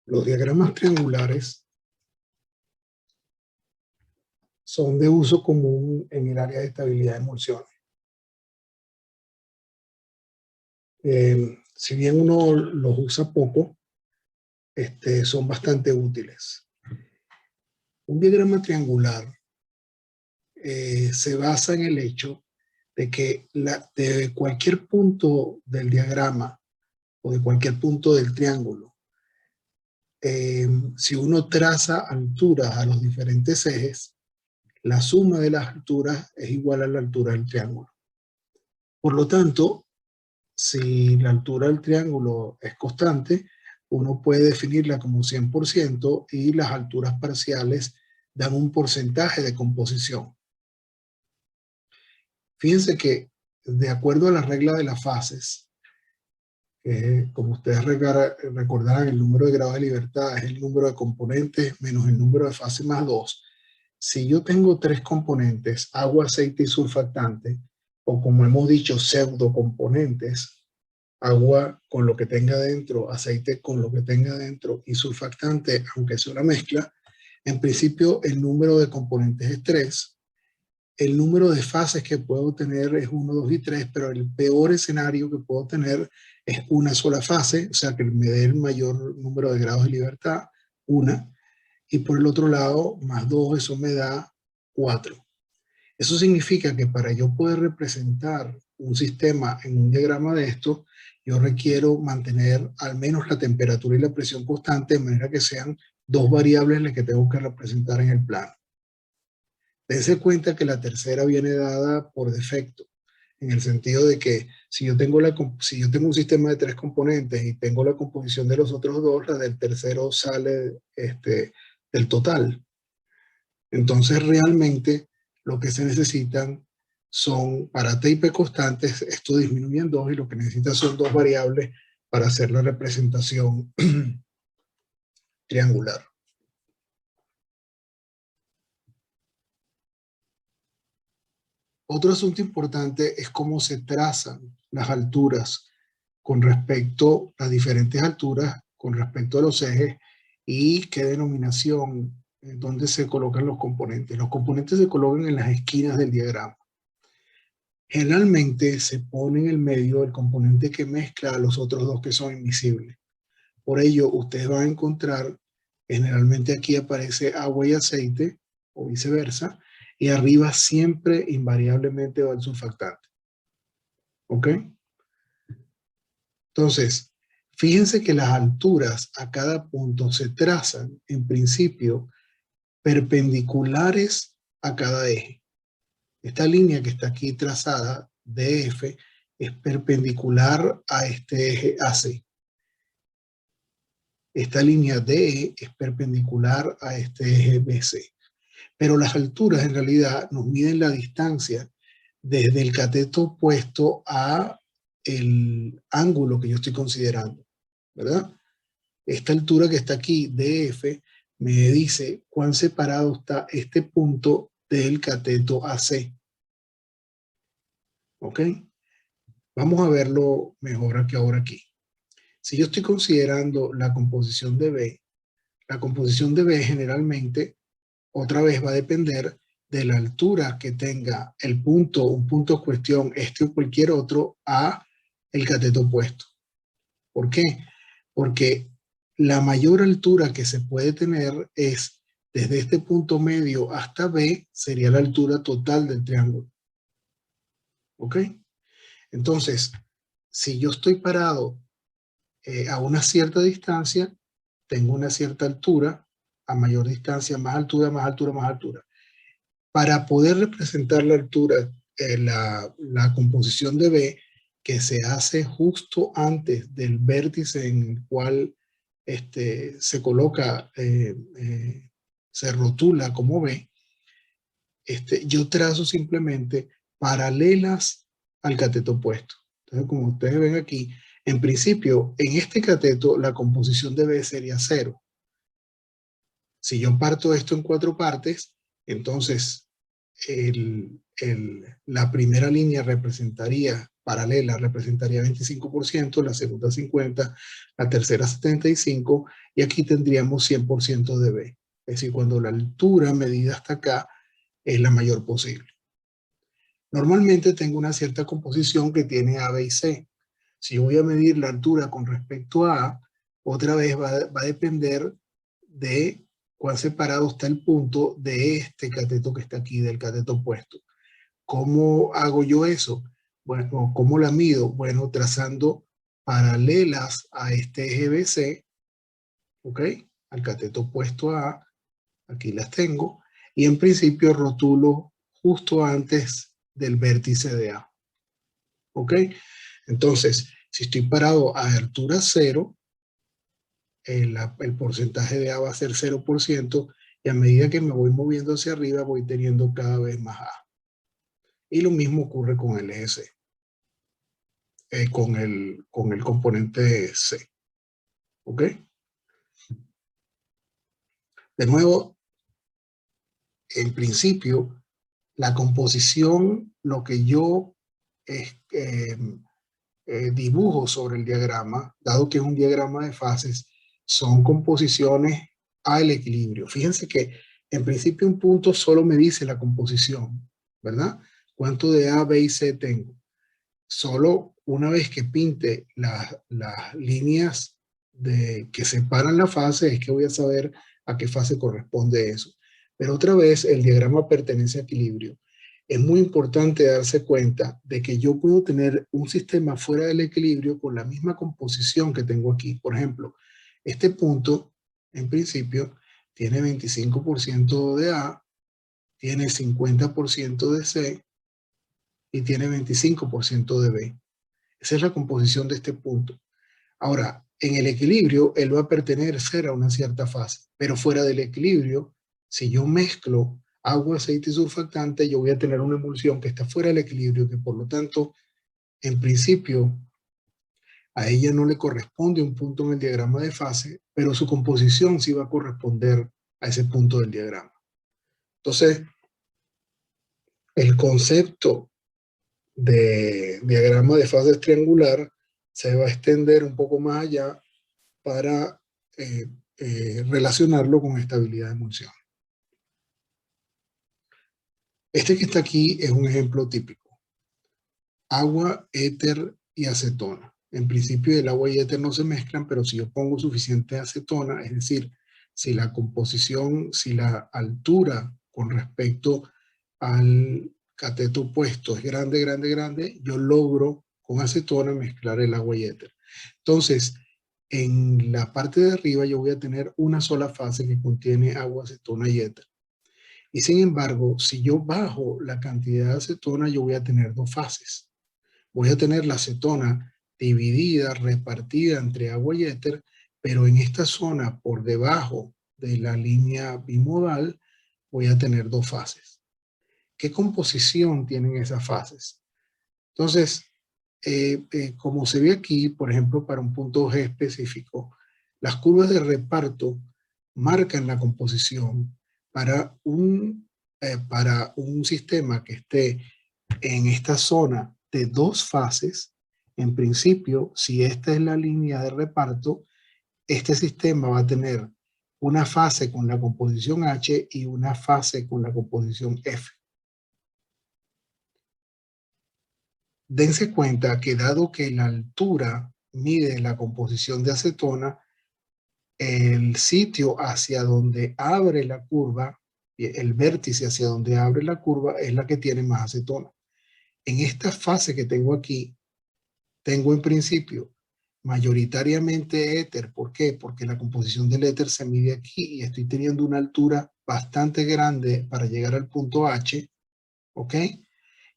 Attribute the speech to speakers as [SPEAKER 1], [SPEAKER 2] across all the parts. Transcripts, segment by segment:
[SPEAKER 1] Los diagramas triangulares son de uso común en el área de estabilidad de emulsiones. Si bien uno los usa poco, son bastante útiles. Un diagrama triangular se basa en el hecho de que de cualquier punto del diagrama o de cualquier punto del triángulo, si uno traza alturas a los diferentes ejes, la suma de las alturas es igual a la altura del triángulo. Por lo tanto, si la altura del triángulo es constante, uno puede definirla como 100% y las alturas parciales dan un porcentaje de composición. Fíjense que de acuerdo a la regla de las fases, como ustedes recordarán, el número de grados de libertad es el número de componentes menos el número de fases más 2. Si yo tengo 3 componentes, agua, aceite y surfactante, o como hemos dicho, pseudocomponentes, agua con lo que tenga dentro, aceite con lo que tenga dentro y surfactante, aunque sea una mezcla, en principio el número de componentes es 3. El número de fases que puedo tener es 1, 2 y 3, pero el peor escenario que puedo tener es una sola fase, o sea que me dé el mayor número de grados de libertad, 1, y por el otro lado, más 2, eso me da 4. Eso significa que para yo poder representar un sistema en un diagrama de esto, yo requiero mantener al menos la temperatura y la presión constante, de manera que sean 2 variables las que tengo que representar en el plano. Dense cuenta que la tercera viene dada por defecto, en el sentido de que si yo tengo un sistema de 3 componentes y tengo la composición de los otros 2, la del tercero sale del total. Entonces realmente lo que se necesitan son, para T y P constantes, esto disminuye en 2 y lo que necesitas son 2 variables para hacer la representación triangular. Otro asunto importante es cómo se trazan las alturas con respecto a las diferentes alturas, con respecto a los ejes y qué denominación, en dónde se colocan los componentes. Los componentes se colocan en las esquinas del diagrama. Generalmente se pone en el medio el componente que mezcla a los otros 2 que son invisibles. Por ello, ustedes van a encontrar, generalmente aquí aparece agua y aceite, o viceversa, y arriba siempre invariablemente va el surfactante. ¿Ok? Entonces, fíjense que las alturas a cada punto se trazan, en principio, perpendiculares a cada eje. Esta línea que está aquí trazada, DF, es perpendicular a este eje AC. Esta línea DE es perpendicular a este eje BC. Pero las alturas en realidad nos miden la distancia desde el cateto opuesto a el ángulo que yo estoy considerando, ¿verdad? Esta altura que está aquí, DF, me dice cuán separado está este punto del cateto AC. ¿Ok? Vamos a verlo mejor que ahora aquí. Si yo estoy considerando la composición de B, la composición de B generalmente, otra vez va a depender de la altura que tenga el punto, un punto cuestión, o cualquier otro, a el cateto opuesto. ¿Por qué? Porque la mayor altura que se puede tener es desde este punto medio hasta B, sería la altura total del triángulo. ¿Ok? Entonces, si yo estoy parado a una cierta distancia, tengo una cierta altura, a mayor distancia, más altura, más altura, más altura. Para poder representar la altura, la composición de B, que se hace justo antes del vértice en el cual se coloca, se rotula como B, yo trazo simplemente paralelas al cateto opuesto. Entonces, como ustedes ven aquí, en principio, en este cateto, la composición de B sería 0. Si yo parto esto en 4 partes, entonces la primera línea representaría paralela representaría 25%, la segunda 50%, la tercera 75%, y aquí tendríamos 100% de B. Es decir, cuando la altura medida hasta acá es la mayor posible. Normalmente tengo una cierta composición que tiene A, B y C. Si yo voy a medir la altura con respecto a A, otra vez va a depender de cuán separado está el punto de este cateto que está aquí, del cateto opuesto. ¿Cómo hago yo eso? Bueno, ¿cómo la mido? Bueno, trazando paralelas a este eje BC, ¿ok? Al cateto opuesto a A, aquí las tengo, y en principio rotulo justo antes del vértice de A, ¿ok? Entonces, si estoy parado a altura 0, el porcentaje de A va a ser 0%, y a medida que me voy moviendo hacia arriba voy teniendo cada vez más A. Y lo mismo ocurre con el eje C, con el componente C, ¿ok? De nuevo, en principio, la composición, lo que yo dibujo sobre el diagrama, dado que es un diagrama de fases, son composiciones al equilibrio. Fíjense que en principio un punto solo me dice la composición, ¿verdad? ¿Cuánto de A, B y C tengo? Solo una vez que pinte las líneas que separan la fase es que voy a saber a qué fase corresponde eso. Pero otra vez el diagrama pertenece a equilibrio. Es muy importante darse cuenta de que yo puedo tener un sistema fuera del equilibrio con la misma composición que tengo aquí. Por ejemplo, este punto, en principio, tiene 25% de A, tiene 50% de C y tiene 25% de B. Esa es la composición de este punto. Ahora, en el equilibrio, él va a pertenecer a una cierta fase, pero fuera del equilibrio, si yo mezclo agua, aceite y surfactante, yo voy a tener una emulsión que está fuera del equilibrio, que por lo tanto, en principio, a ella no le corresponde un punto en el diagrama de fase, pero su composición sí va a corresponder a ese punto del diagrama. Entonces, el concepto de diagrama de fases triangular se va a extender un poco más allá para relacionarlo con estabilidad de emulsión. Este que está aquí es un ejemplo típico. Agua, éter y acetona. En principio el agua y éter no se mezclan, pero si yo pongo suficiente acetona, es decir, si la composición, si la altura con respecto al cateto opuesto es grande, grande, grande, yo logro con acetona mezclar el agua y éter. Entonces, en la parte de arriba yo voy a tener una sola fase que contiene agua, acetona y éter. Y sin embargo, si yo bajo la cantidad de acetona, yo voy a tener dos fases. Voy a tener la acetona dividida, repartida entre agua y éter, pero en esta zona por debajo de la línea bimodal voy a tener dos fases. ¿Qué composición tienen esas fases? Entonces, como se ve aquí, por ejemplo, para un punto G específico, las curvas de reparto marcan la composición para un sistema que esté en esta zona de dos fases. En principio, si esta es la línea de reparto, este sistema va a tener una fase con la composición H y una fase con la composición F. Dense cuenta que dado que la altura mide la composición de acetona, el sitio hacia donde abre la curva, el vértice hacia donde abre la curva es la que tiene más acetona. En esta fase que tengo aquí, tengo en principio mayoritariamente éter. ¿Por qué? Porque la composición del éter se mide aquí y estoy teniendo una altura bastante grande para llegar al punto H, ¿ok?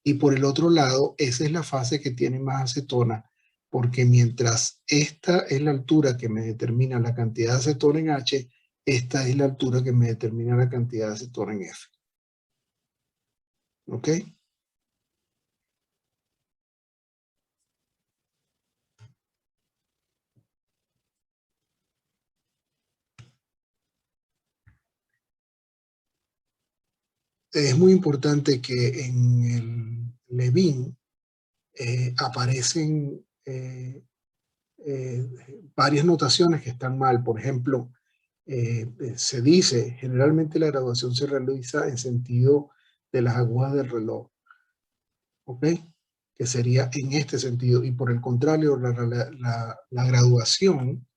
[SPEAKER 1] Y por el otro lado, esa es la fase que tiene más acetona, porque mientras esta es la altura que me determina la cantidad de acetona en H, esta es la altura que me determina la cantidad de acetona en F. ¿Ok? Es muy importante que en el Levin aparecen varias notaciones que están mal. Por ejemplo, se dice, generalmente la graduación se realiza en sentido de las agujas del reloj, ¿ok? Que sería en este sentido. Y por el contrario, la graduación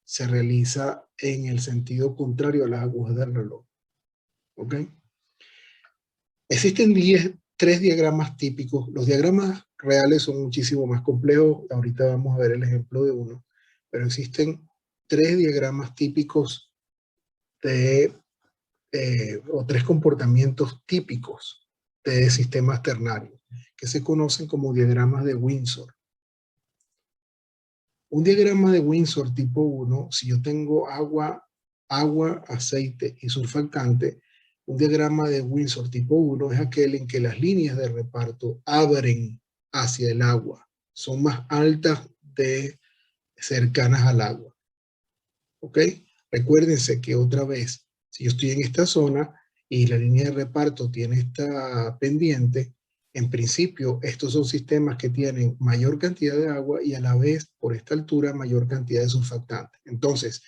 [SPEAKER 1] se realiza en el sentido contrario a las agujas del reloj, ¿ok? Existen 3 diagramas típicos. Los diagramas reales son muchísimo más complejos. Ahorita vamos a ver el ejemplo de uno. Pero existen 3 diagramas típicos o 3 comportamientos típicos de sistemas ternarios, que se conocen como diagramas de Windsor. Un diagrama de Windsor tipo 1, si yo tengo agua, aceite y surfactante, un diagrama de Windsor tipo 1 es aquel en que las líneas de reparto abren hacia el agua, son más altas de cercanas al agua. ¿Ok? Recuérdense que otra vez, si yo estoy en esta zona y la línea de reparto tiene esta pendiente, en principio estos son sistemas que tienen mayor cantidad de agua y a la vez, por esta altura, mayor cantidad de surfactante. Entonces,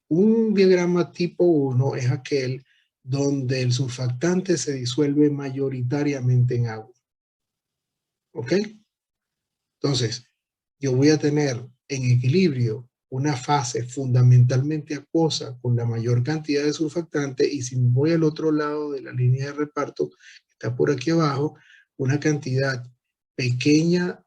[SPEAKER 1] un diagrama tipo 1 es aquel donde el surfactante se disuelve mayoritariamente en agua. ¿Ok? Entonces, yo voy a tener en equilibrio una fase fundamentalmente acuosa con la mayor cantidad de surfactante, y si voy al otro lado de la línea de reparto, que está por aquí abajo, una cantidad pequeña,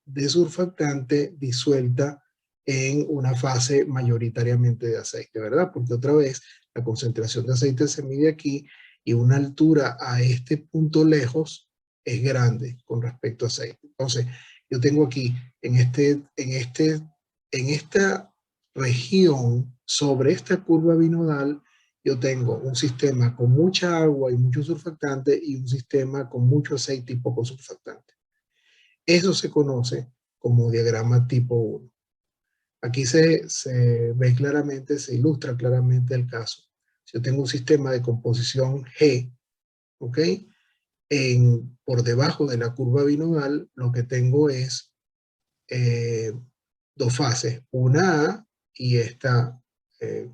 [SPEAKER 1] de surfactante disuelta en una fase mayoritariamente de aceite, ¿verdad? Porque otra vez la concentración de aceite se mide aquí y una altura a este punto lejos es grande con respecto a aceite. Entonces, yo tengo aquí en esta región, sobre esta curva binodal, yo tengo un sistema con mucha agua y mucho surfactante y un sistema con mucho aceite y poco surfactante. Eso se conoce como diagrama tipo 1. Aquí se ve claramente, se ilustra claramente el caso. Si yo tengo un sistema de composición G, ¿ok? Por debajo de la curva binodal, lo que tengo es 2 fases, una A y esta,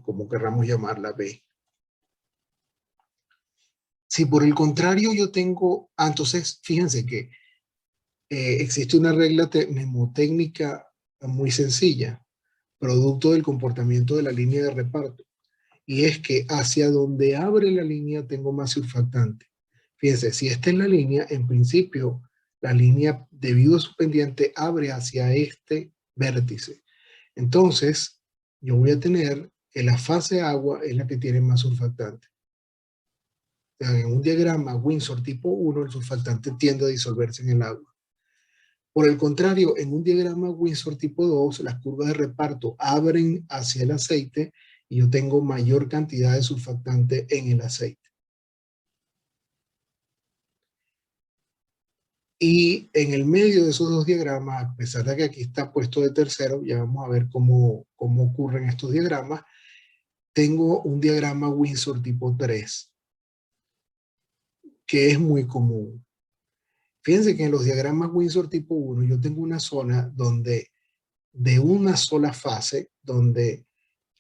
[SPEAKER 1] como querramos llamarla, B. Si por el contrario yo tengo, entonces fíjense que existe una regla mnemotécnica muy sencilla, producto del comportamiento de la línea de reparto, y es que hacia donde abre la línea tengo más surfactante. Fíjense, si esta es la línea, en principio la línea, debido a su pendiente, abre hacia este vértice. Entonces, yo voy a tener que la fase agua es la que tiene más surfactante. En un diagrama Windsor tipo 1, el surfactante tiende a disolverse en el agua. Por el contrario, en un diagrama Windsor tipo 2, las curvas de reparto abren hacia el aceite y yo tengo mayor cantidad de surfactante en el aceite. Y en el medio de esos 2 diagramas, a pesar de que aquí está puesto de tercero, ya vamos a ver cómo ocurren estos diagramas, tengo un diagrama Windsor tipo 3, que es muy común. Fíjense que en los diagramas Windsor tipo 1 yo tengo una zona donde de una sola fase, donde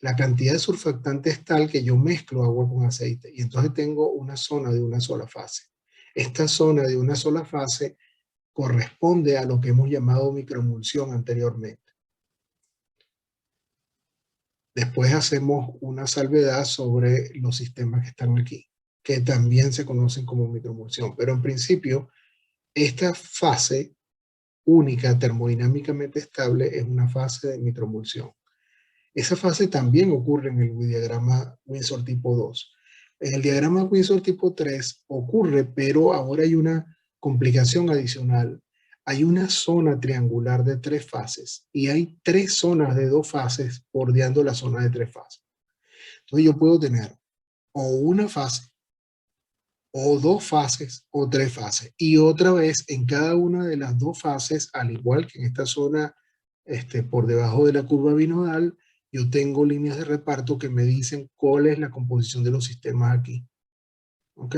[SPEAKER 1] la cantidad de surfactante es tal que yo mezclo agua con aceite y entonces tengo una zona de una sola fase. Esta zona de una sola fase corresponde a lo que hemos llamado microemulsión anteriormente. Después hacemos una salvedad sobre los sistemas que están aquí, que también se conocen como microemulsión, pero en principio esta fase única termodinámicamente estable es una fase de microemulsión. Esa fase también ocurre en el diagrama Windsor tipo 2. En el diagrama Windsor tipo 3 ocurre, pero ahora hay una complicación adicional. Hay una zona triangular de 3 fases y hay 3 zonas de 2 fases bordeando la zona de 3 fases. Entonces yo puedo tener o una fase, o 2 fases, o 3 fases. Y otra vez, en cada una de las 2 fases, al igual que en esta zona por debajo de la curva binodal, yo tengo líneas de reparto que me dicen cuál es la composición de los sistemas aquí. ¿Ok?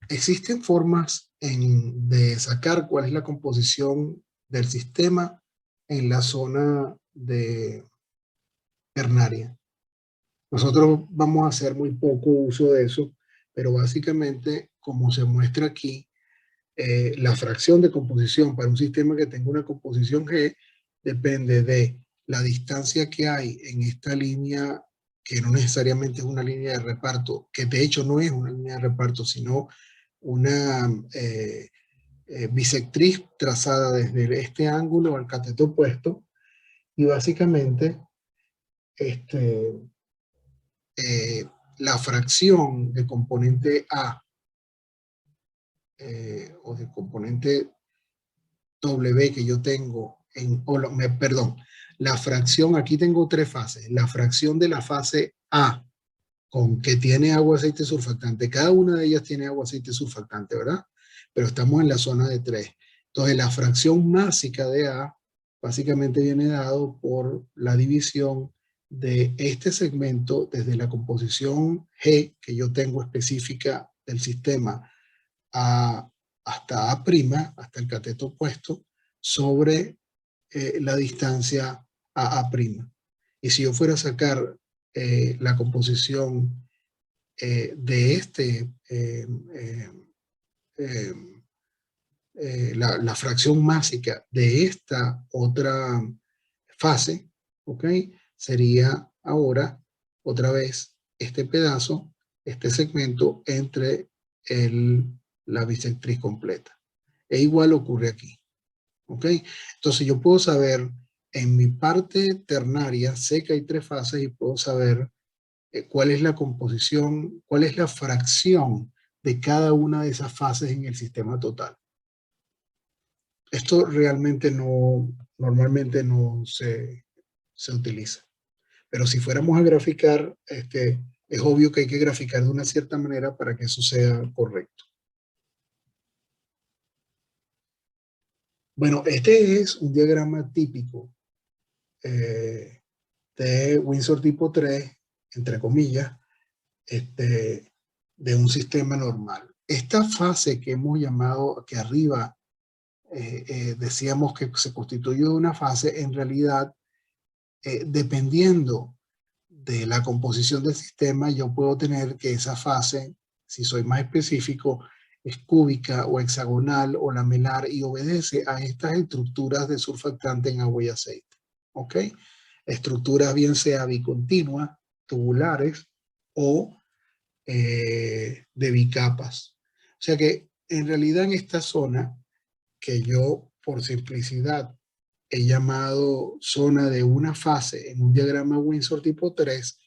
[SPEAKER 1] Existen formas de sacar cuál es la composición del sistema en la zona de ternaria. Nosotros vamos a hacer muy poco uso de eso, pero básicamente, como se muestra aquí, la fracción de composición para un sistema que tenga una composición G depende de la distancia que hay en esta línea, que no necesariamente es una línea de reparto, que de hecho no es una línea de reparto, sino una bisectriz trazada desde este ángulo al cateto opuesto, y básicamente este, eh, la fracción de componente A o de componente W que yo tengo perdón, la fracción, aquí tengo tres fases, la fracción de la fase A con que tiene agua, aceite, surfactante, cada una de ellas tiene agua, aceite, surfactante, ¿verdad? Pero estamos en la zona de 3. Entonces la fracción másica de A básicamente viene dado por la división de este segmento desde la composición G que yo tengo específica del sistema hasta A', hasta el cateto opuesto, sobre la distancia a A'. Y si yo fuera a sacar la composición de la fracción másica de esta otra fase, ¿ok? Sería ahora, otra vez, este pedazo, este segmento entre la bisectriz completa. E igual ocurre aquí, ¿ok? Entonces yo puedo saber, en mi parte ternaria, sé que hay tres fases y puedo saber cuál es la composición, cuál es la fracción de cada una de esas fases en el sistema total. Esto realmente normalmente no se utiliza. Pero si fuéramos a graficar, es obvio que hay que graficar de una cierta manera para que eso sea correcto. Bueno, este es un diagrama típico de Windsor tipo 3, entre comillas, de un sistema normal. Esta fase que hemos llamado, que arriba decíamos que se constituyó de una fase, en realidad, dependiendo de la composición del sistema, yo puedo tener que esa fase, si soy más específico, es cúbica o hexagonal o lamelar y obedece a estas estructuras de surfactante en agua y aceite. ¿Ok? Estructuras bien sea bicontinuas, tubulares o de bicapas. O sea que en realidad en esta zona, que yo por simplicidad he llamado zona de una fase en un diagrama Windsor tipo 3,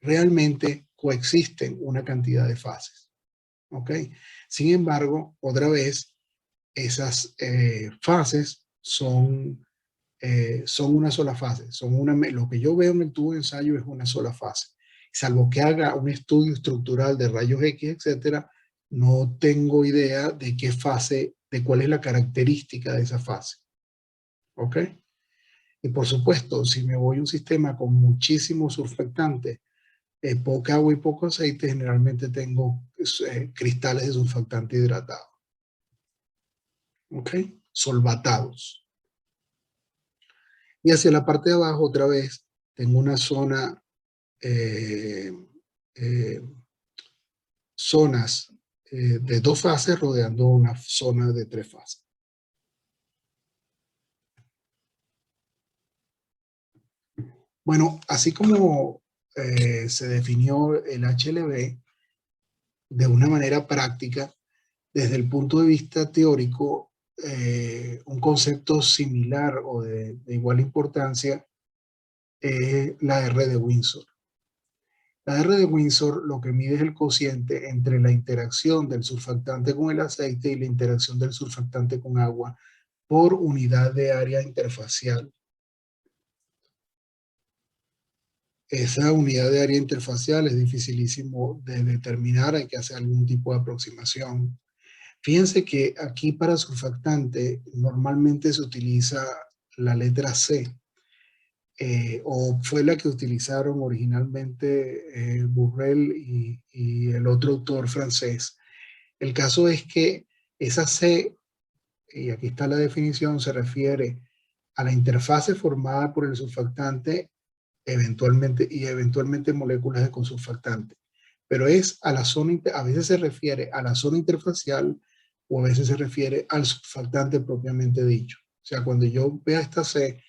[SPEAKER 1] realmente coexisten una cantidad de fases. ¿Ok? Sin embargo, otra vez, esas fases son una sola fase. Lo que yo veo en el tubo de ensayo es una sola fase. Salvo que haga un estudio estructural de rayos X, etcétera, no tengo idea de qué fase, de cuál es la característica de esa fase. ¿Ok? Y por supuesto, si me voy a un sistema con muchísimos surfactantes, poca agua y poco aceite, generalmente tengo cristales de surfactante hidratado. ¿Ok? Solvatados. Y hacia la parte de abajo, otra vez, tengo una zona, zonas de dos fases rodeando una zona de tres fases. Bueno, así como se definió el HLB de una manera práctica, desde el punto de vista teórico, un concepto similar o de igual importancia es la R de Windsor. La R de Windsor lo que mide es el cociente entre la interacción del surfactante con el aceite y la interacción del surfactante con agua por unidad de área interfacial. Esa unidad de área interfacial es dificilísimo de determinar, hay que hacer algún tipo de aproximación. Fíjense que aquí para surfactante normalmente se utiliza la letra C. o fue la que utilizaron originalmente Burrell y el otro autor francés. El caso es que esa C, y aquí está la definición, se refiere a la interfase formada por el surfactante eventualmente moléculas de consurfactante. Pero es a la zona, a veces se refiere a la zona interfacial o a veces se refiere al surfactante propiamente dicho. O sea, cuando yo vea esta C,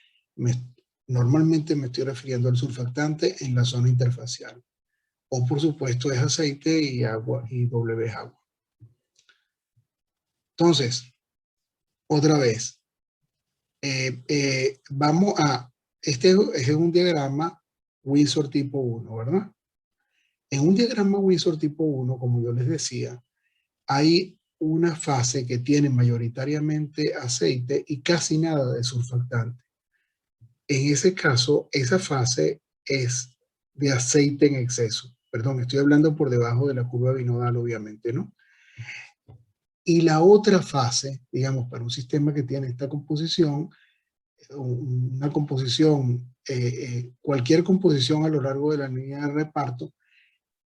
[SPEAKER 1] normalmente me estoy refiriendo al surfactante en la zona interfacial. O por supuesto es aceite y agua y W es agua. Entonces, otra vez, vamos a, este es un diagrama Windsor tipo 1, ¿verdad? En un diagrama Windsor tipo 1, como yo les decía, hay una fase que tiene mayoritariamente aceite y casi nada de surfactante. En ese caso, esa fase es de aceite en exceso. Perdón, estoy hablando por debajo de la curva binodal, obviamente, ¿no? Y la otra fase, digamos, para un sistema que tiene esta composición, una composición, cualquier composición a lo largo de la línea de reparto,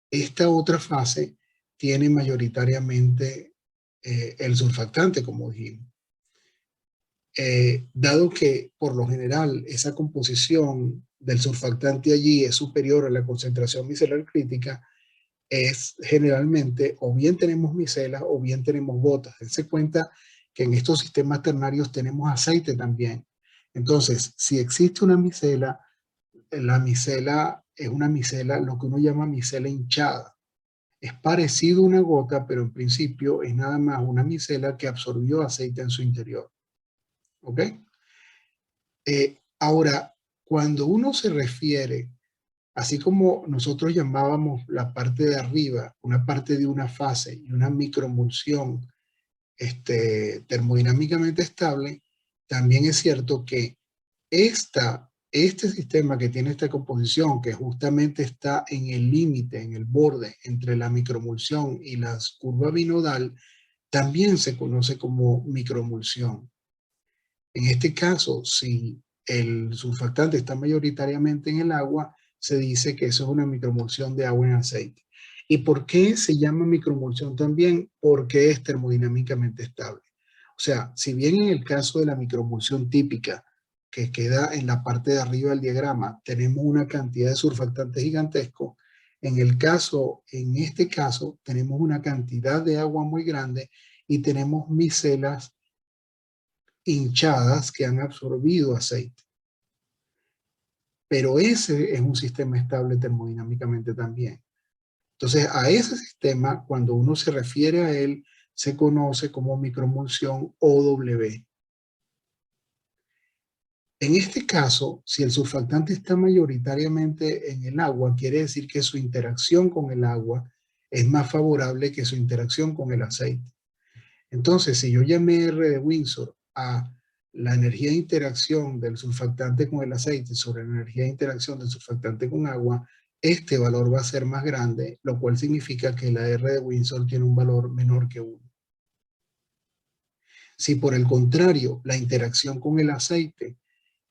[SPEAKER 1] esta otra fase tiene mayoritariamente el surfactante, como dijimos. Dado que por lo general esa composición del surfactante allí es superior a la concentración micelar crítica, es generalmente o bien tenemos micelas o bien tenemos gotas. Dense cuenta que en estos sistemas ternarios tenemos aceite también. Entonces, si existe una micela, la micela es una micela, lo que uno llama micela hinchada. Es parecido a una gota, pero en principio es nada más una micela que absorbió aceite en su interior. ¿Ok? Ahora, cuando uno se refiere, así como nosotros llamábamos la parte de arriba, una parte de una fase y una microemulsión termodinámicamente estable, también es cierto que este sistema que tiene esta composición, que justamente está en el límite, en el borde entre la microemulsión y la curva binodal, también se conoce como microemulsión. En este caso, si el surfactante está mayoritariamente en el agua, se dice que eso es una microemulsión de agua en aceite. ¿Y por qué se llama microemulsión también? Porque es termodinámicamente estable. O sea, si bien en el caso de la microemulsión típica, que queda en la parte de arriba del diagrama, tenemos una cantidad de surfactante gigantesco, en este caso, tenemos una cantidad de agua muy grande y tenemos micelas hinchadas que han absorbido aceite. Pero ese es un sistema estable termodinámicamente también. Entonces, a ese sistema, cuando uno se refiere a él, se conoce como microemulsión OW. En este caso, si el surfactante está mayoritariamente en el agua, quiere decir que su interacción con el agua es más favorable que su interacción con el aceite. Entonces, si yo llamé R de Windsor a la energía de interacción del surfactante con el aceite sobre la energía de interacción del surfactante con agua, este valor va a ser más grande, lo cual significa que la R de Windsor tiene un valor menor que 1. Si por el contrario, la interacción con el aceite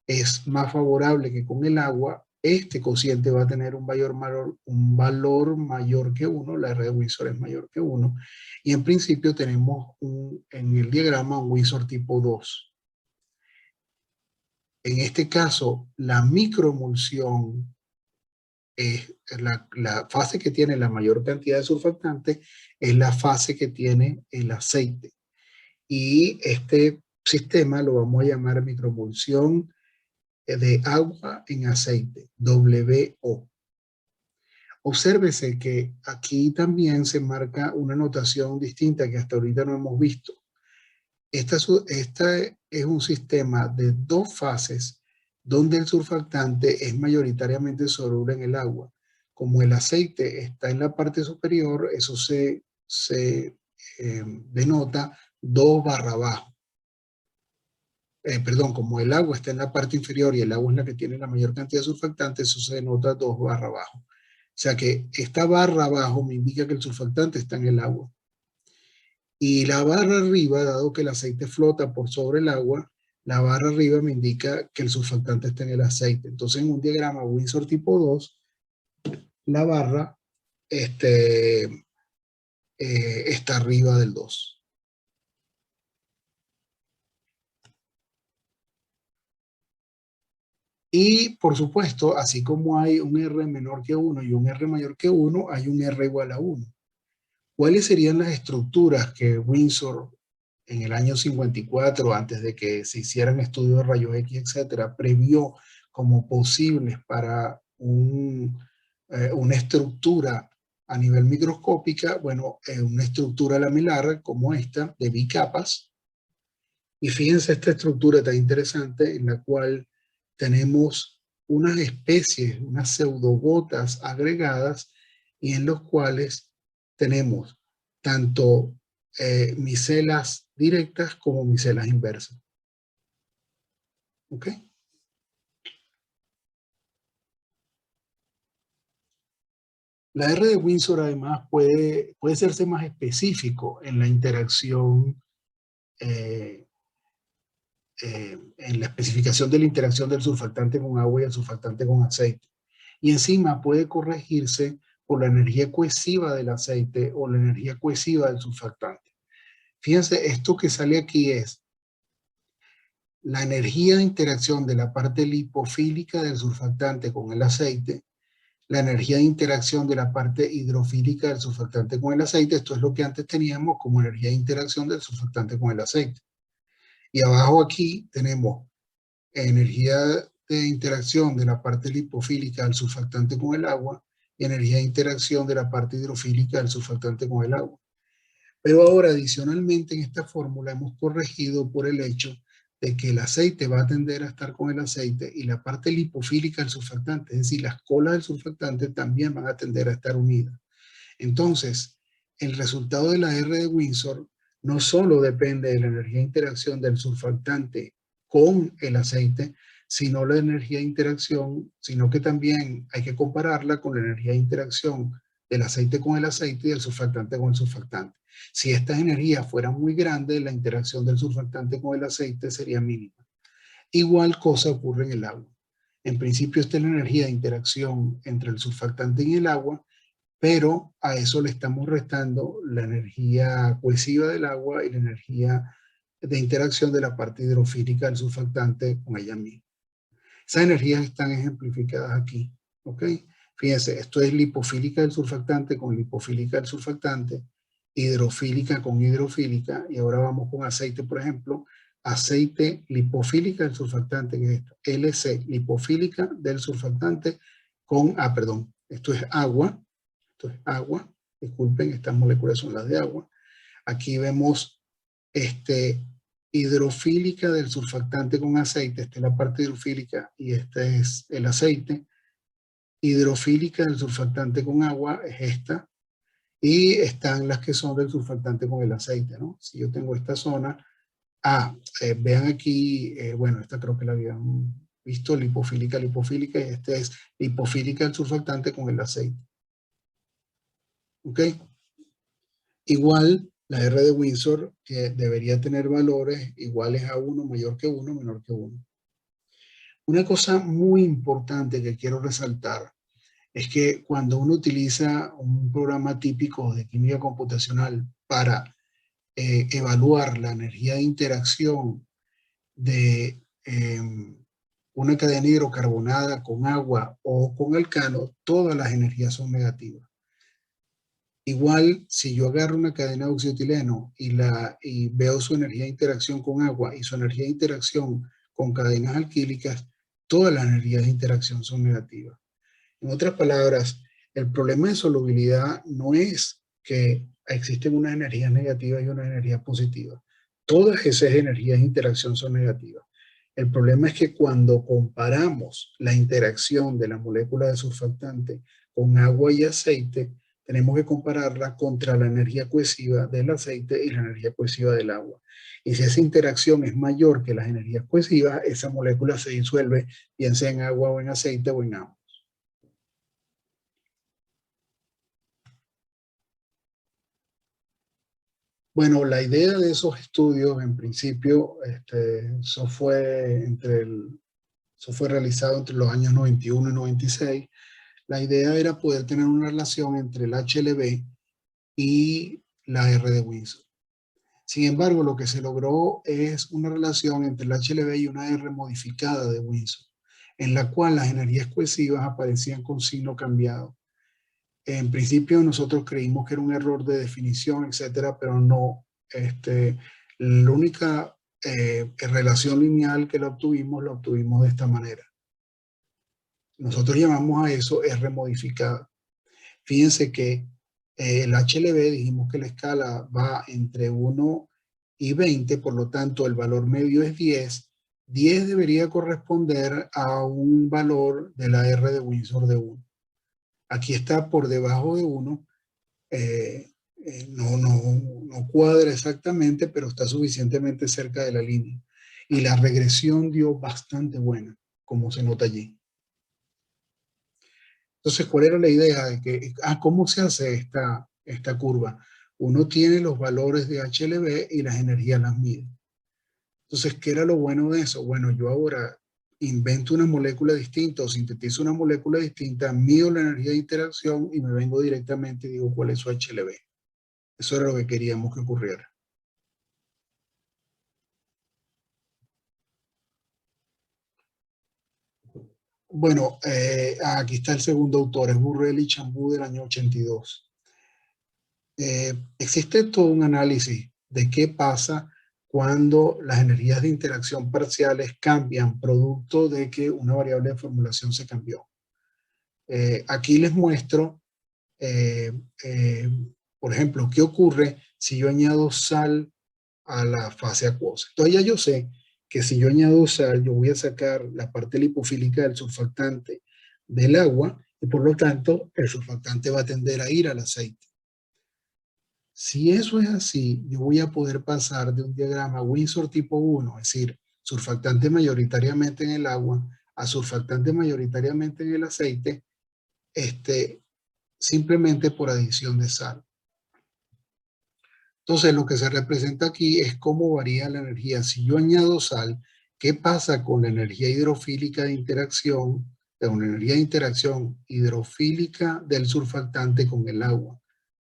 [SPEAKER 1] es más favorable que con el agua, este cociente va a tener un valor mayor que 1, la R de Windsor es mayor que 1, y en principio tenemos en el diagrama un Windsor tipo 2. En este caso, la microemulsión es la fase que tiene la mayor cantidad de surfactante, es la fase que tiene el aceite. Y este sistema lo vamos a llamar microemulsión de agua en aceite, WO. Obsérvese que aquí también se marca una notación distinta que hasta ahorita no hemos visto. Esta es un sistema de dos fases donde el surfactante es mayoritariamente soluble en el agua. Como el aceite está en la parte superior, eso se denota 2 barra abajo. Perdón, como el agua está en la parte inferior y el agua es la que tiene la mayor cantidad de surfactante, eso se denota 2 barra abajo. O sea que esta barra abajo me indica que el surfactante está en el agua. Y la barra arriba, dado que el aceite flota por sobre el agua, la barra arriba me indica que el surfactante está en el aceite. Entonces, en un diagrama Windsor tipo 2, la barra está arriba del 2. Y, por supuesto, así como hay un R menor que 1 y un R mayor que 1, hay un R igual a 1. ¿Cuáles serían las estructuras que Windsor, en el año 54, antes de que se hicieran estudios de rayos X, etcétera, previó como posibles para una estructura a nivel microscópica? Bueno, una estructura laminar como esta, de bicapas. Y fíjense esta estructura tan interesante en la cual tenemos unas especies, unas pseudogotas agregadas, y en los cuales tenemos tanto micelas directas como micelas inversas. ¿Ok? La R de Windsor además puede serse más específico en la interacción, en la especificación de la interacción del surfactante con agua y el surfactante con aceite. Y encima puede corregirse por la energía cohesiva del aceite o la energía cohesiva del surfactante. Fíjense, esto que sale aquí es la energía de interacción de la parte lipofílica del surfactante con el aceite, la energía de interacción de la parte hidrofílica del surfactante con el aceite. Esto es lo que antes teníamos como energía de interacción del surfactante con el aceite. Y abajo aquí tenemos energía de interacción de la parte lipofílica del surfactante con el agua y energía de interacción de la parte hidrofílica del surfactante con el agua. Pero ahora, adicionalmente, en esta fórmula hemos corregido por el hecho de que el aceite va a tender a estar con el aceite y la parte lipofílica del surfactante, es decir, las colas del surfactante, también van a tender a estar unidas. Entonces, el resultado de la R de Windsor no solo depende de la energía de interacción del surfactante con el aceite, sino la energía de interacción, sino que también hay que compararla con la energía de interacción del aceite con el aceite y del surfactante con el surfactante. Si estas energías fueran muy grandes, la interacción del surfactante con el aceite sería mínima. Igual cosa ocurre en el agua. En principio, esta es la energía de interacción entre el surfactante y el agua, pero a eso le estamos restando la energía cohesiva del agua y la energía de interacción de la parte hidrofílica del surfactante con ella misma. Esas energías están ejemplificadas aquí, ¿ok? Fíjense, esto es lipofílica del surfactante con lipofílica del surfactante, hidrofílica con hidrofílica, y ahora vamos con aceite, por ejemplo, aceite lipofílica del surfactante, que es esto, LC, lipofílica del surfactante con, perdón, esto es agua, disculpen, estas moléculas son las de agua. Aquí vemos hidrofílica del surfactante con aceite, esta es la parte hidrofílica y este es el aceite. Hidrofílica del surfactante con agua es esta, y están las que son del surfactante con el aceite, ¿no? Si yo tengo esta zona, vean aquí, bueno, esta creo que la habían visto, lipofílica, y este es lipofílica del surfactante con el aceite. ¿Ok? Igual, la R de Windsor, que debería tener valores iguales a 1, mayor que 1, menor que 1. Una cosa muy importante que quiero resaltar es que cuando uno utiliza un programa típico de química computacional para evaluar la energía de interacción de una cadena hidrocarbonada con agua o con alcano, todas las energías son negativas. Igual, si yo agarro una cadena de oxietileno y veo su energía de interacción con agua y su energía de interacción con cadenas alquílicas, todas las energías de interacción son negativas. En otras palabras, el problema de solubilidad no es que existen unas energías negativas y unas energías positivas. Todas esas energías de interacción son negativas. El problema es que cuando comparamos la interacción de la molécula de surfactante con agua y aceite, tenemos que compararla contra la energía cohesiva del aceite y la energía cohesiva del agua. Y si esa interacción es mayor que las energías cohesivas, esa molécula se disuelve, bien sea en agua o en aceite o en agua. Bueno, la idea de esos estudios, en principio, eso fue realizado entre los años 91 y 96. La idea era poder tener una relación entre el HLB y la R de Windsor. Sin embargo, lo que se logró es una relación entre el HLB y una R modificada de Windsor, en la cual las energías cohesivas aparecían con signo cambiado. En principio nosotros creímos que era un error de definición, etcétera, pero no. La única relación lineal que la obtuvimos de esta manera. Nosotros llamamos a eso R modificada. Fíjense que el HLB, dijimos que la escala va entre 1 y 20, por lo tanto el valor medio es 10. 10 debería corresponder a un valor de la R de Windsor de 1. Aquí está por debajo de 1, no cuadra exactamente, pero está suficientemente cerca de la línea. Y la regresión dio bastante buena, como se nota allí. Entonces, ¿cuál era la idea? De que, ¿cómo se hace esta curva? Uno tiene los valores de HLB y las energías las mide. Entonces, ¿qué era lo bueno de eso? Bueno, yo ahora invento una molécula distinta o sintetizo una molécula distinta, mido la energía de interacción y me vengo directamente y digo cuál es su HLB. Eso era lo que queríamos que ocurriera. Bueno, aquí está el segundo autor, es Burrell y Chambou del año 82. Existe todo un análisis de qué pasa cuando las energías de interacción parciales cambian producto de que una variable de formulación se cambió. Aquí les muestro, eh, eh, por ejemplo, qué ocurre si yo añado sal a la fase acuosa. Entonces ya yo sé que si yo añado sal, yo voy a sacar la parte lipofílica del surfactante del agua y por lo tanto el surfactante va a tender a ir al aceite. Si eso es así, yo voy a poder pasar de un diagrama Windsor tipo 1, es decir, surfactante mayoritariamente en el agua, a surfactante mayoritariamente en el aceite, simplemente por adición de sal. Entonces, lo que se representa aquí es cómo varía la energía. Si yo añado sal, ¿qué pasa con la energía hidrofílica de interacción, con la energía de interacción hidrofílica del surfactante con el agua?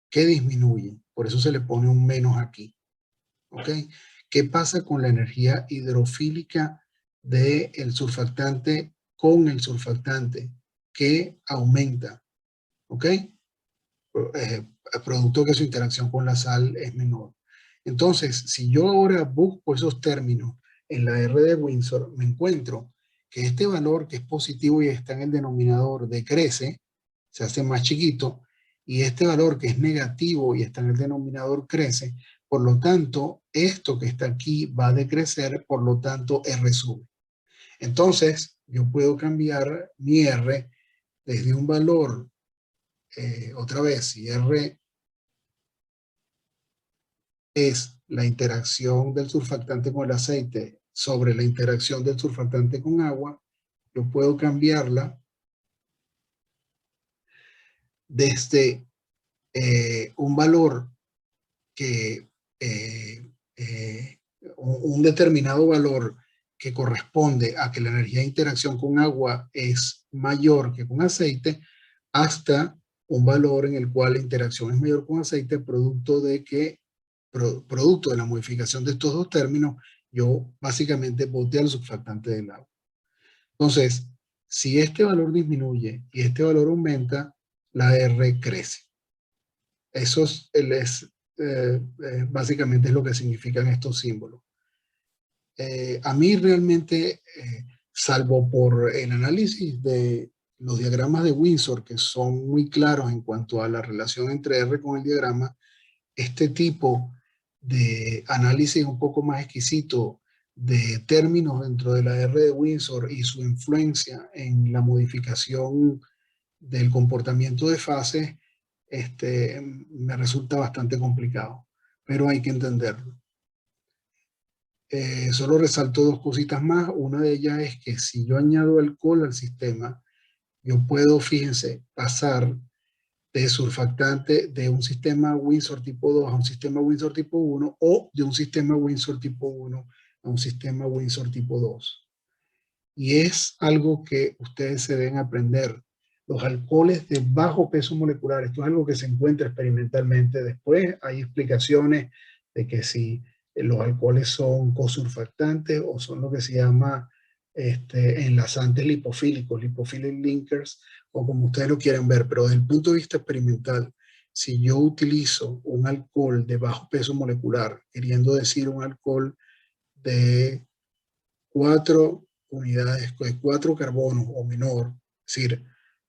[SPEAKER 1] ¿Qué disminuye? Por eso se le pone un menos aquí. ¿Ok? ¿Qué pasa con la energía hidrofílica del surfactante con el surfactante? Que aumenta. ¿Ok? Producto que su interacción con la sal es menor. Entonces, si yo ahora busco esos términos en la R de Windsor, me encuentro que este valor que es positivo y está en el denominador decrece, se hace más chiquito, y este valor que es negativo y está en el denominador crece. Por lo tanto, esto que está aquí va a decrecer, por lo tanto, R sube. Entonces, yo puedo cambiar mi R desde un valor, otra vez, si R es la interacción del surfactante con el aceite sobre la interacción del surfactante con agua, yo puedo cambiarla desde un valor que, un determinado valor que corresponde a que la energía de interacción con agua es mayor que con aceite, hasta un valor en el cual la interacción es mayor con aceite, producto de la modificación de estos dos términos, yo básicamente boté al surfactante del agua. Entonces, si este valor disminuye y este valor aumenta, la R crece. Eso básicamente es lo que significan estos símbolos. A mí realmente, salvo por el análisis de los diagramas de Windsor, que son muy claros en cuanto a la relación entre R con el diagrama, este tipo de análisis un poco más exquisito de términos dentro de la R de Windsor y su influencia en la modificación del comportamiento de fases, me resulta bastante complicado, pero hay que entenderlo. Solo resalto dos cositas más. Una de ellas es que si yo añado alcohol al sistema, yo puedo, fíjense, pasar de surfactante de un sistema Windsor tipo 2 a un sistema Windsor tipo 1 o de un sistema Windsor tipo 1 a un sistema Windsor tipo 2. Y es algo que ustedes se deben aprender. Los alcoholes de bajo peso molecular, esto es algo que se encuentra experimentalmente. Después hay explicaciones de que si los alcoholes son cosurfactantes o son lo que se llama enlazantes lipofílicos, lipophilic linkers, o como ustedes lo quieran ver, pero desde el punto de vista experimental, si yo utilizo un alcohol de bajo peso molecular, queriendo decir un alcohol de 4 unidades, de 4 carbonos o menor, es decir,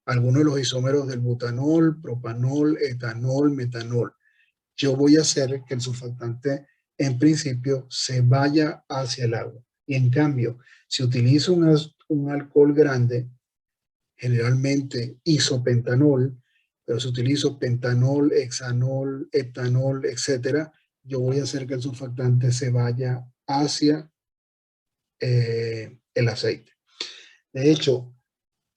[SPEAKER 1] algunos de los isómeros del butanol, propanol, etanol, metanol, yo voy a hacer que el surfactante en principio se vaya hacia el agua. Y en cambio, si utilizo un alcohol grande, generalmente isopentanol, pero si utilizo pentanol, hexanol, heptanol, etcétera, yo voy a hacer que el surfactante se vaya hacia el aceite. De hecho,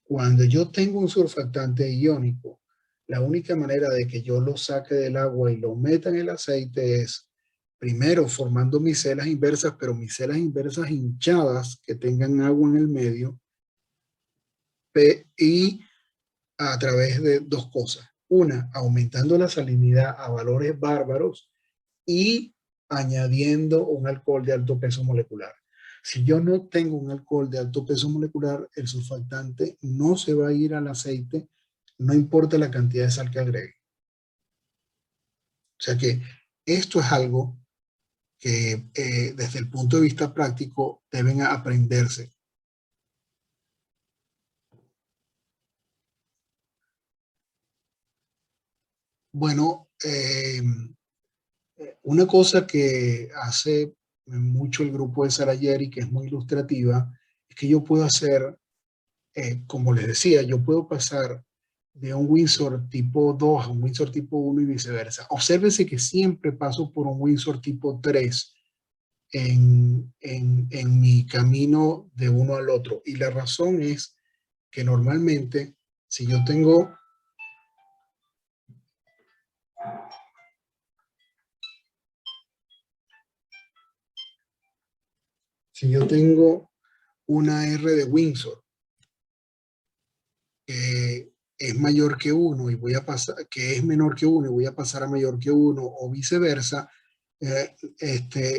[SPEAKER 1] cuando yo tengo un surfactante iónico, la única manera de que yo lo saque del agua y lo meta en el aceite es primero formando micelas inversas, pero micelas inversas hinchadas que tengan agua en el medio y a través de dos cosas. Una, aumentando la salinidad a valores bárbaros y añadiendo un alcohol de alto peso molecular. Si yo no tengo un alcohol de alto peso molecular, el surfactante no se va a ir al aceite, no importa la cantidad de sal que agregue. O sea que esto es algo que desde el punto de vista práctico deben aprenderse. Bueno, una cosa que hace mucho el grupo de Sarayeri, que es muy ilustrativa, es que yo puedo hacer, como les decía, yo puedo pasar de un Windsor tipo 2 a un Windsor tipo 1 y viceversa. Obsérvese que siempre paso por un Windsor tipo 3 en mi camino de uno al otro. Y la razón es que normalmente, si yo tengo una R de Windsor que es mayor que 1 y voy a pasar, que es menor que 1 y voy a pasar a mayor que 1 o viceversa,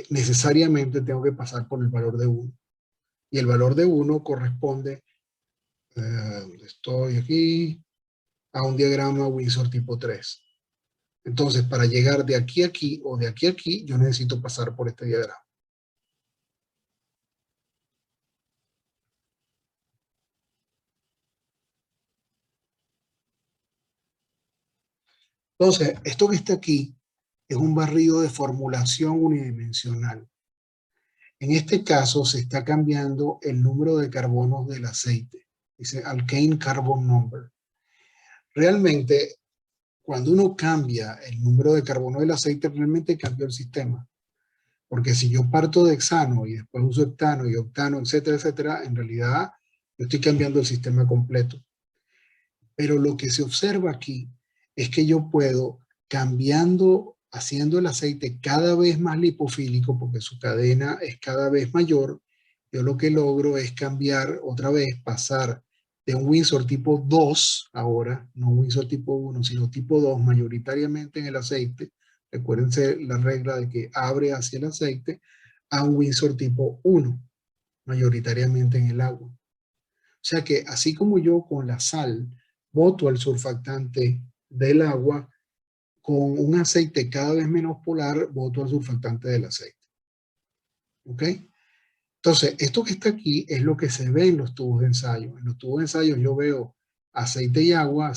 [SPEAKER 1] necesariamente tengo que pasar por el valor de 1. Y el valor de 1 corresponde, estoy aquí, a un diagrama Windsor tipo 3. Entonces, para llegar de aquí a aquí o de aquí a aquí, yo necesito pasar por este diagrama. Entonces, esto que está aquí es un barrido de formulación unidimensional. En este caso se está cambiando el número de carbonos del aceite. Dice alkane carbon number. Realmente, cuando uno cambia el número de carbono del aceite, realmente cambia el sistema. Porque si yo parto de hexano y después uso heptano y octano, etcétera, etcétera, en realidad yo estoy cambiando el sistema completo. Pero lo que se observa aquí es que yo puedo, cambiando, haciendo el aceite cada vez más lipofílico, porque su cadena es cada vez mayor, yo lo que logro es cambiar otra vez, pasar de un Windsor tipo 2 ahora, no Windsor tipo 1, sino tipo 2 mayoritariamente en el aceite. Recuérdense la regla de que abre hacia el aceite, a un Windsor tipo 1 mayoritariamente en el agua. O sea que así como yo con la sal boto al surfactante del agua, con un aceite cada vez menos polar, boto al surfactante del aceite. ¿Ok? Entonces, esto que está aquí es lo que se ve en los tubos de ensayo. En los tubos de ensayo yo veo aceite y agua,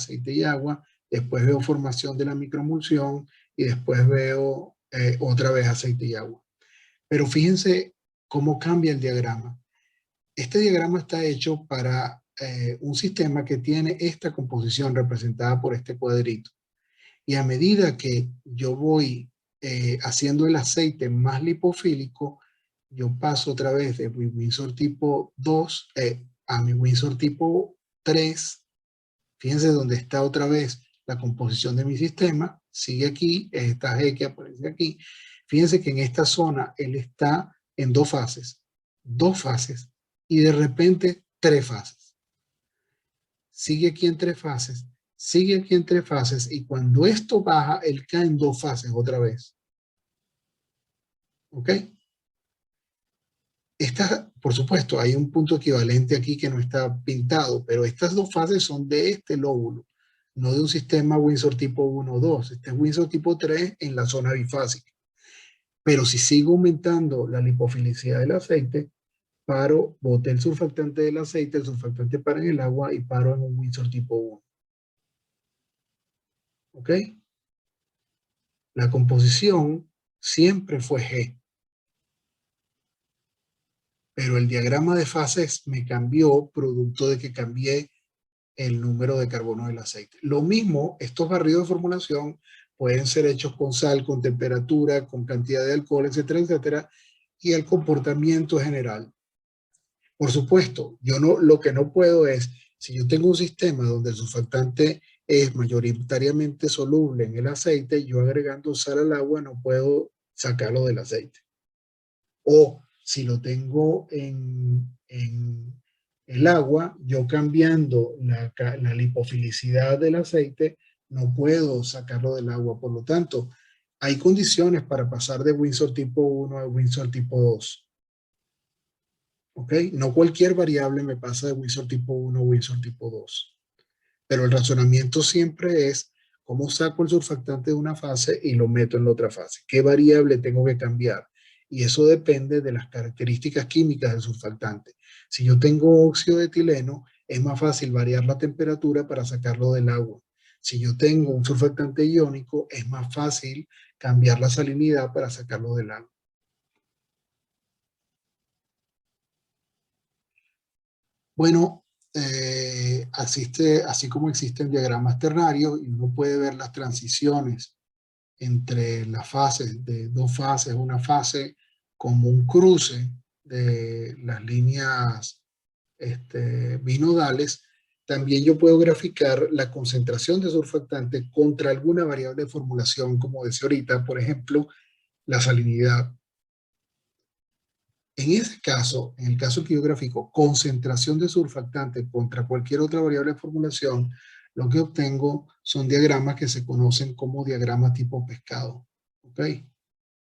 [SPEAKER 1] después veo formación de la microemulsión y después veo otra vez aceite y agua. Pero fíjense cómo cambia el diagrama. Este diagrama está hecho para un sistema que tiene esta composición representada por este cuadrito. Y a medida que yo voy haciendo el aceite más lipofílico, yo paso otra vez de mi Windsor tipo 2 a mi Windsor tipo 3. Fíjense dónde está otra vez la composición de mi sistema, sigue aquí, es esta G que aparece aquí. Fíjense que en esta zona él está en dos fases, y de repente 3 fases. Sigue aquí en 3 fases, sigue aquí en 3 fases, y cuando esto baja, él cae en 2 fases otra vez. ¿Ok? Por supuesto, hay un punto equivalente aquí que no está pintado, pero estas 2 fases son de este lóbulo, no de un sistema Windsor tipo 1 o 2. Este es Windsor tipo 3 en la zona bifásica. Pero si sigo aumentando la lipofilicidad del aceite, boté el surfactante del aceite, el surfactante para en el agua y paro en un Windsor tipo 1. ¿Ok? La composición siempre fue G, pero el diagrama de fases me cambió producto de que cambié el número de carbono del aceite. Lo mismo, estos barridos de formulación pueden ser hechos con sal, con temperatura, con cantidad de alcohol, etcétera, etcétera, y el comportamiento general. Por supuesto, lo que no puedo es, si yo tengo un sistema donde el surfactante es mayoritariamente soluble en el aceite, yo agregando sal al agua no puedo sacarlo del aceite. O si lo tengo en el agua, yo cambiando la lipofilicidad del aceite, no puedo sacarlo del agua. Por lo tanto, hay condiciones para pasar de Windsor tipo 1 a Windsor tipo 2. ¿Ok? No cualquier variable me pasa de Windsor tipo 1 a Windsor tipo 2. Pero el razonamiento siempre es cómo saco el surfactante de una fase y lo meto en la otra fase. ¿Qué variable tengo que cambiar? Y eso depende de las características químicas del surfactante. Si yo tengo óxido de etileno, es más fácil variar la temperatura para sacarlo del agua. Si yo tengo un surfactante iónico, es más fácil cambiar la salinidad para sacarlo del agua. Bueno, así como existen diagramas ternarios y uno puede ver las transiciones entre las fases, de 2 fases, una fase, como un cruce de las líneas binodales, también yo puedo graficar la concentración de surfactante contra alguna variable de formulación, como decía ahorita, por ejemplo, la salinidad. En ese caso, en el caso que yo grafico concentración de surfactante contra cualquier otra variable de formulación, lo que obtengo son diagramas que se conocen como diagramas tipo pescado. ¿Ok?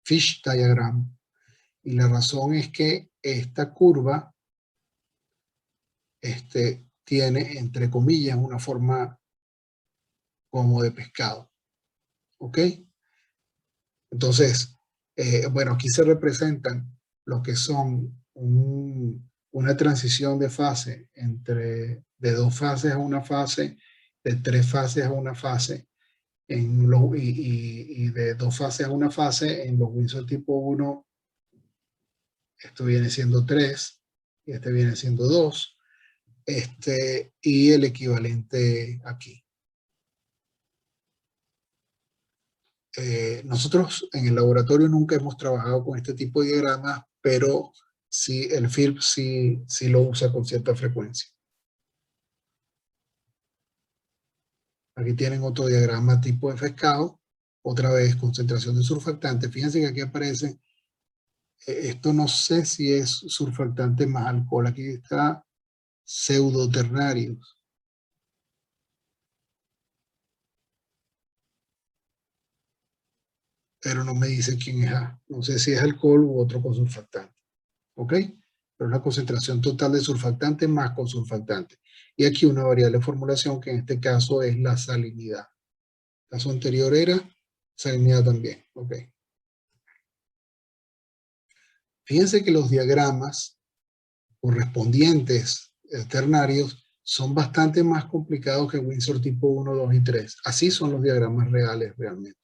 [SPEAKER 1] Fish diagram. Y la razón es que esta curva tiene, entre comillas, una forma como de pescado. ¿Ok? Entonces, bueno, aquí se representan lo que son una transición de fase de 2 fases a una fase, de 3 fases a una fase, y de 2 fases a una fase en los Windsor tipo 1, esto viene siendo 3, y este viene siendo 2, y el equivalente aquí. Nosotros en el laboratorio nunca hemos trabajado con este tipo de diagramas, pero sí, el FIRB sí lo usa con cierta frecuencia. Aquí tienen otro diagrama tipo de pescado, otra vez concentración de surfactante. Fíjense que aquí aparece, esto no sé si es surfactante más alcohol, aquí está pseudoternarios. Pero no me dice quién es A. No sé si es alcohol u otro consurfactante. ¿Ok? Pero es la concentración total de surfactante más consurfactante. Y aquí una variable de formulación que en este caso es la salinidad. El caso anterior era salinidad también. ¿Ok? Fíjense que los diagramas correspondientes ternarios son bastante más complicados que Windsor tipo 1, 2 y 3. Así son los diagramas reales realmente.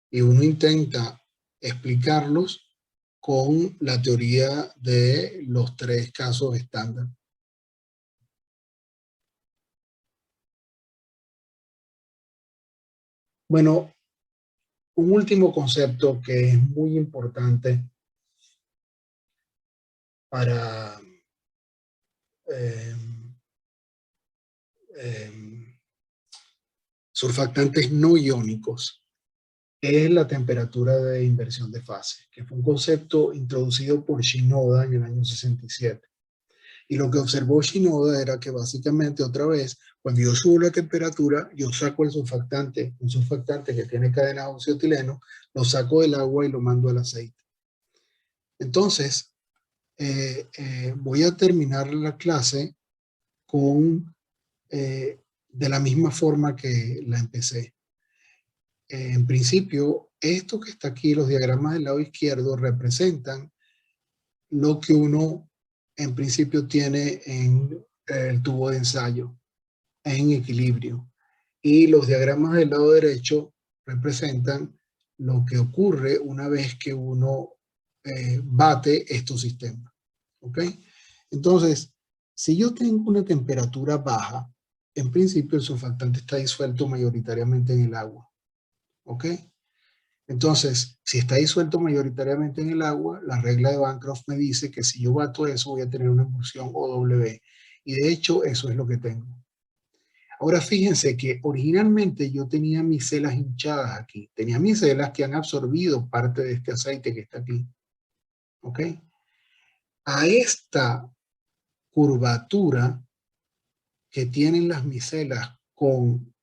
[SPEAKER 1] Y uno intenta explicarlos con la teoría de los 3 casos estándar. Bueno, un último concepto que es muy importante para eh, eh, surfactantes no iónicos, es la temperatura de inversión de fase, que fue un concepto introducido por Shinoda en el año 67. Y lo que observó Shinoda era que básicamente, otra vez, cuando yo subo la temperatura, yo saco el surfactante, un surfactante que tiene cadena de oxietileno, lo saco del agua y lo mando al aceite. Entonces, voy a terminar la clase con, de la misma forma que la empecé. En principio, esto que está aquí, los diagramas del lado izquierdo, representan lo que uno en principio tiene en el tubo de ensayo, en equilibrio. Y los diagramas del lado derecho representan lo que ocurre una vez que uno bate estos sistemas. ¿Ok? Entonces, si yo tengo una temperatura baja, en principio el surfactante está disuelto mayoritariamente en el agua. ¿Ok? Entonces, si está disuelto mayoritariamente en el agua, la regla de Bancroft me dice que si yo bato eso voy a tener una emulsión OW. Y de hecho, eso es lo que tengo. Ahora fíjense que originalmente yo tenía micelas hinchadas aquí. Tenía micelas que han absorbido parte de este aceite que está aquí. ¿Ok? A esta curvatura que tienen las micelas con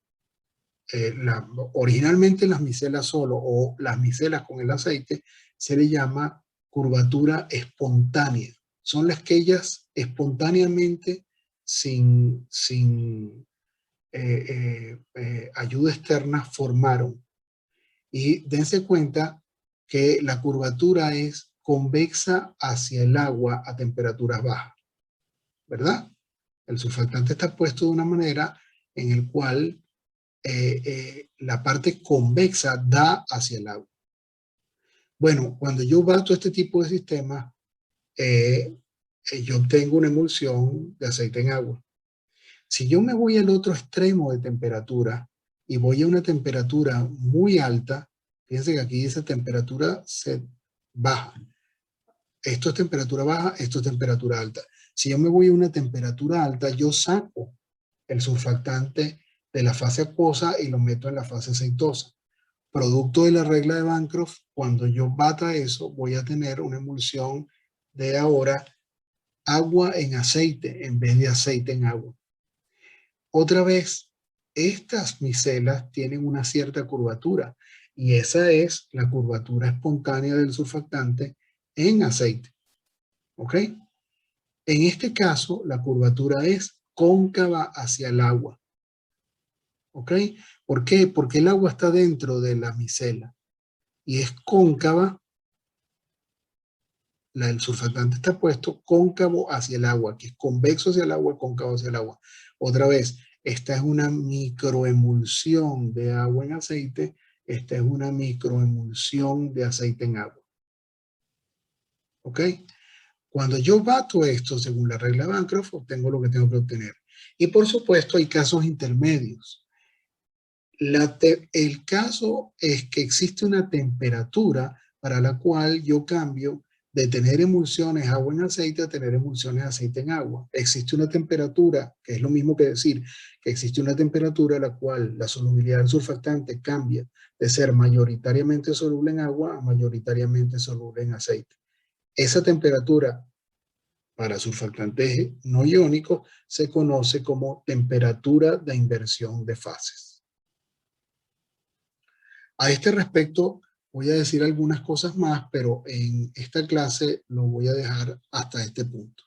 [SPEAKER 1] originalmente las micelas solo o las micelas con el aceite se le llama curvatura espontánea. Son las que ellas espontáneamente, sin ayuda externa, formaron. Y dense cuenta que la curvatura es convexa hacia el agua a temperaturas bajas, ¿verdad? El surfactante está puesto de una manera en el cual la parte convexa da hacia el agua. Bueno, cuando yo bato este tipo de sistemas, yo obtengo una emulsión de aceite en agua. Si yo me voy al otro extremo de temperatura y voy a una temperatura muy alta, fíjense que aquí dice temperatura baja. Esto es temperatura baja, esto es temperatura alta. Si yo me voy a una temperatura alta, yo saco el surfactante de la fase acuosa y lo meto en la fase aceitosa. Producto de la regla de Bancroft, cuando yo bata eso, voy a tener una emulsión de ahora agua en aceite en vez de aceite en agua. Otra vez, estas micelas tienen una cierta curvatura y esa es la curvatura espontánea del surfactante en aceite. ¿Ok? En este caso, la curvatura es cóncava hacia el agua. ¿Ok? ¿Por qué? Porque el agua está dentro de la micela y es cóncava. El surfactante está puesto cóncavo hacia el agua, que es convexo hacia el agua, cóncavo hacia el agua. Otra vez, esta es una microemulsión de agua en aceite, esta es una microemulsión de aceite en agua. ¿Ok? Cuando yo bato esto, según la regla de Bancroft, obtengo lo que tengo que obtener. Y por supuesto, hay casos intermedios. El caso es que existe una temperatura para la cual yo cambio de tener emulsiones agua en aceite a tener emulsiones aceite en agua. Existe una temperatura, que es lo mismo que decir que existe una temperatura a la cual la solubilidad del surfactante cambia de ser mayoritariamente soluble en agua a mayoritariamente soluble en aceite. Esa temperatura para surfactantes no iónicos se conoce como temperatura de inversión de fases. A este respecto, voy a decir algunas cosas más, pero en esta clase lo voy a dejar hasta este punto.